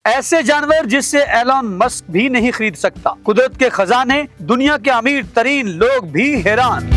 ایسے جانور جس سے ایلون مسک بھی نہیں خرید سکتا، قدرت کے خزانے، دنیا کے امیر ترین لوگ بھی حیران۔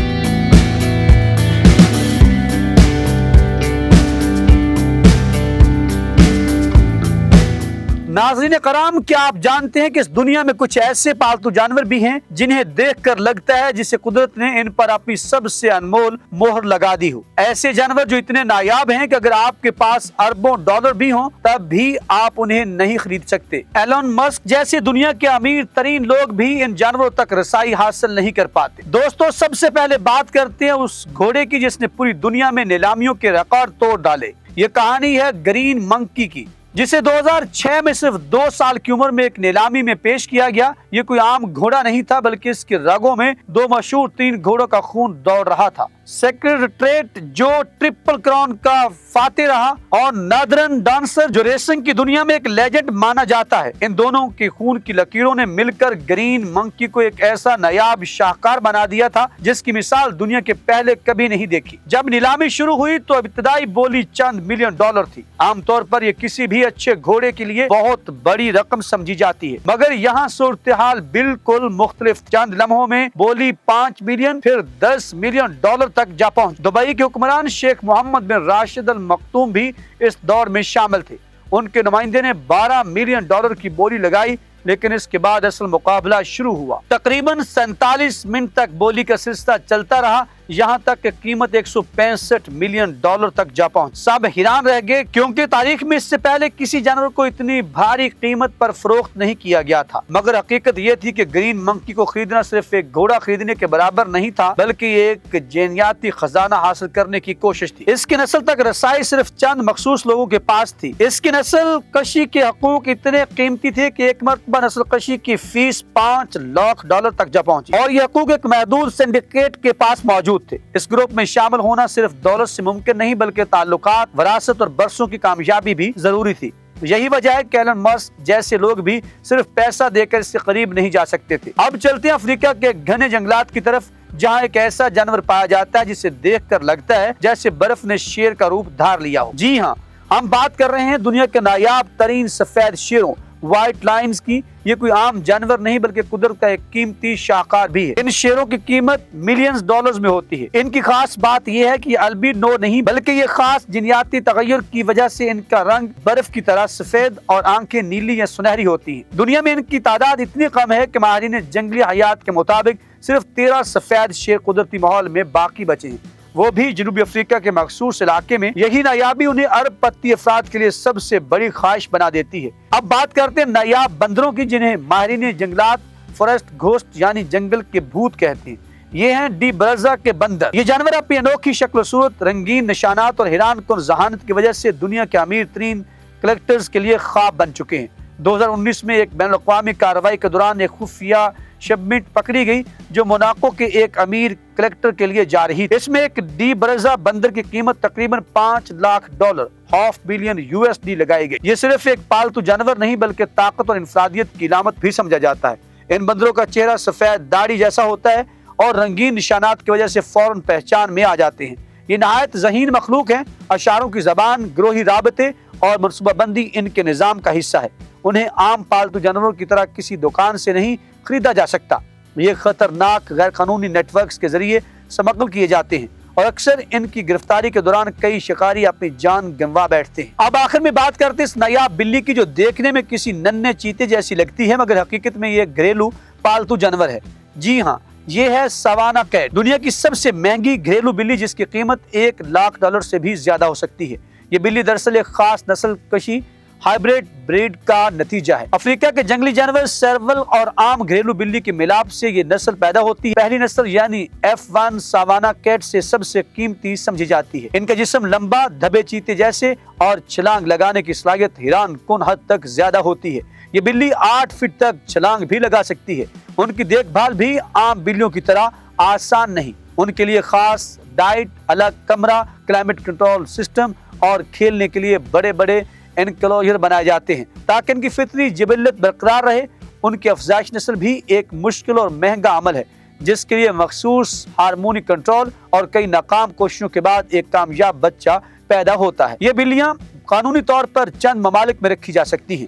ناظرین کرام، کیا آپ جانتے ہیں کہ اس دنیا میں کچھ ایسے پالتو جانور بھی ہیں جنہیں دیکھ کر لگتا ہے جسے قدرت نے ان پر اپنی سب سے انمول مہر لگا دی ہو۔ ایسے جانور جو اتنے نایاب ہیں کہ اگر آپ کے پاس اربوں ڈالر بھی ہوں تب بھی آپ انہیں نہیں خرید سکتے۔ ایلون مسک جیسے دنیا کے امیر ترین لوگ بھی ان جانوروں تک رسائی حاصل نہیں کر پاتے۔ دوستو، سب سے پہلے بات کرتے ہیں اس گھوڑے کی جس نے پوری دنیا میں نیلامیوں کے ریکارڈ توڑ ڈالے۔ یہ کہانی ہے گرین منکی کی، جسے 2006 میں صرف 2 سال کی عمر میں ایک نیلامی میں پیش کیا گیا۔ یہ کوئی عام گھوڑا نہیں تھا بلکہ اس کی رگوں میں 2 مشہور 3 گھوڑوں کا خون دوڑ رہا تھا۔ سیکریٹریٹ جو ٹرپل کراؤن کا فاتح رہا اور نادرن ڈانسر جو ریسنگ کی دنیا میں ایک لیجنڈ مانا جاتا ہے، ان دونوں کے خون کی لکیروں نے مل کر گرین منکی کو ایک ایسا نایاب شاہکار بنا دیا تھا جس کی مثال دنیا کے پہلے کبھی نہیں دیکھی۔ جب نیلامی شروع ہوئی تو ابتدائی بولی چند ملین ڈالر تھی۔ عام طور پر یہ کسی بھی اچھے گھوڑے کے لیے بہت بڑی رقم سمجھی جاتی ہے، مگر یہاں صورتحال بالکل مختلف۔ چند لمحوں میں بولی 5 ملین پھر 10 ملین ڈالر تک جا پہنچ۔ دبئی کے حکمران شیخ محمد بن راشد المختوم بھی اس دور میں شامل تھے۔ ان کے نمائندے نے 12 ملین ڈالر کی بولی لگائی، لیکن اس کے بعد اصل مقابلہ شروع ہوا۔ تقریباً 47 منٹ تک بولی کا سلسلہ چلتا رہا، یہاں تک کہ قیمت 165 ملین ڈالر تک جا پہنچ۔ سب حیران رہ گئے کیونکہ تاریخ میں اس سے پہلے کسی جانور کو اتنی بھاری قیمت پر فروخت نہیں کیا گیا تھا۔ مگر حقیقت یہ تھی کہ گرین منکی کو خریدنا صرف ایک گھوڑا خریدنے کے برابر نہیں تھا، بلکہ ایک جینیاتی خزانہ حاصل کرنے کی کوشش تھی۔ اس کی نسل تک رسائی صرف چند مخصوص لوگوں کے پاس تھی۔ اس کی نسل کشی کے حقوق اتنے قیمتی تھے کہ ایک مرتبہ نسل کشی کی فیس 5 لاکھ ڈالر تک جا پہنچی، اور یہ حقوق ایک محدود سنڈیکیٹ کے پاس موجود تھے۔ اس گروپ میں شامل ہونا صرف دولت سے ممکن نہیں بلکہ تعلقات، وراثت اور برسوں کی کامیابی بھی ضروری تھی۔ یہی وجہ ہے کہ ایلن مسک جیسے لوگ بھی صرف پیسہ دے کر اس سے قریب نہیں جا سکتے تھے۔ اب چلتے ہیں افریقہ کے گھنے جنگلات کی طرف، جہاں ایک ایسا جانور پایا جاتا ہے جسے دیکھ کر لگتا ہے جیسے برف نے شیر کا روپ دھار لیا ہو۔ جی ہاں، ہم بات کر رہے ہیں دنیا کے نایاب ترین سفید شیروں، وائٹ لائنز کی۔ یہ کوئی عام جانور نہیں بلکہ قدرت کا ایک قیمتی شاہکار بھی ہے۔ ان شیروں کی قیمت ملینز ڈالرز میں ہوتی ہے۔ ان کی خاص بات یہ ہے کہ یہ البینو نہیں بلکہ یہ خاص جینیاتی تغیر کی وجہ سے ان کا رنگ برف کی طرح سفید اور آنکھیں نیلی یا سنہری ہوتی ہیں۔ دنیا میں ان کی تعداد اتنی کم ہے کہ ماہرین جنگلی حیات کے مطابق صرف 13 سفید شیر قدرتی ماحول میں باقی بچے ہیں، وہ بھی جنوبی افریقہ کے مخصوص علاقے میں۔ یہی نایابی انہیں ارب پتی افراد کے لیے سب سے بڑی خواہش بنا دیتی ہے۔ اب بات کرتے ہیں نایاب بندروں کی، جنہیں ماہرین جنگلات فورسٹ گھوسٹ یعنی جنگل کے بھوت کہتے ہیں۔ یہ ہیں ڈی برزا کے بندر۔ یہ جانور اپنی انوکھی شکل و صورت، رنگین نشانات اور حیران کن ذہانت کی وجہ سے دنیا کے امیر ترین کلیکٹرز کے لیے خواب بن چکے ہیں۔ 2019 میں ایک بین الاقوامی کارروائی کے دوران ایک خفیہ شپمنٹ پکڑی گئی جو موناکو کے ایک امیر کلیکٹر کے لیے جا رہی تھی۔ اس میں ایک ڈی برزا بندر کی قیمت تقریباً 5 لاکھ ڈالر ½ بلین USD لگائی گئی۔ یہ صرف ایک پالتو جانور نہیں بلکہ طاقت اور انفرادیت کی علامت بھی سمجھا جاتا ہے۔ ان بندروں کا چہرہ سفید داڑھی جیسا ہوتا ہے اور رنگین نشانات کی وجہ سے فوراً پہچان میں آ جاتے ہیں۔ یہ نہایت ذہین مخلوق ہیں۔ اشاروں کی زبان، گروہی رابطے اور منصوبہ بندی ان کے نظام کا حصہ ہے۔ انہیں عام پالتو جانوروں کی طرح کسی دکان سے نہیں خریدا جا سکتا۔ یہ خطرناک غیر قانونی نیٹ ورکس کے ذریعے سمگل کیے جاتے ہیں اور اکثر ان کی گرفتاری کے دوران کئی شکاری اپنی جان گنوا بیٹھتے ہیں۔ اب آخر میں بات کرتے ہیں اس نایاب بلی کی جو دیکھنے میں کسی ننھے چیتے جیسی لگتی ہے مگر حقیقت میں یہ گھریلو پالتو جانور ہے۔ جی ہاں، یہ ہے سوانا کیٹ، دنیا کی سب سے مہنگی گھریلو بلی جس کی قیمت 1 لاکھ ڈالر سے بھی زیادہ ہو سکتی ہے۔ یہ بلی دراصل ایک خاص نسل کشی ہائبریڈ بریڈ کا نتیجہ ہے۔ افریقہ کے جنگلی جانور سیرول اور عام گھریلو بلی کے ملاپ سے یہ نسل پیدا ہوتی ہے۔ پہلی نسل یعنی F1 ساوانا کیٹ سے سب سے قیمتی سمجھی جاتی ہے۔ ان کا جسم لمبا، دھبے چیتے جیسے اور چھلانگ لگانے کی صلاحیت حیران کن حد تک زیادہ ہوتی ہے۔ یہ بلی 8 فٹ تک چھلانگ بھی لگا سکتی ہے۔ ان کی دیکھ بھال بھی عام بلیوں کی طرح آسان نہیں۔ ان کے لیے خاص ڈائٹ، الگ کمرہ، کلائمیٹ کنٹرول سسٹم اور کھیلنے کے لیے بڑے بڑے انکلوژر بنائے جاتے ہیں تاکہ ان کی فطری جبلت برقرار رہے۔ ان کی افزائش نسل بھی ایک مشکل اور مہنگا عمل ہے جس کے لیے مخصوص ہارمونی کنٹرول اور کئی ناکام کوششوں کے بعد ایک کامیاب بچہ پیدا ہوتا ہے۔ یہ بلیاں قانونی طور پر چند ممالک میں رکھی جا سکتی ہیں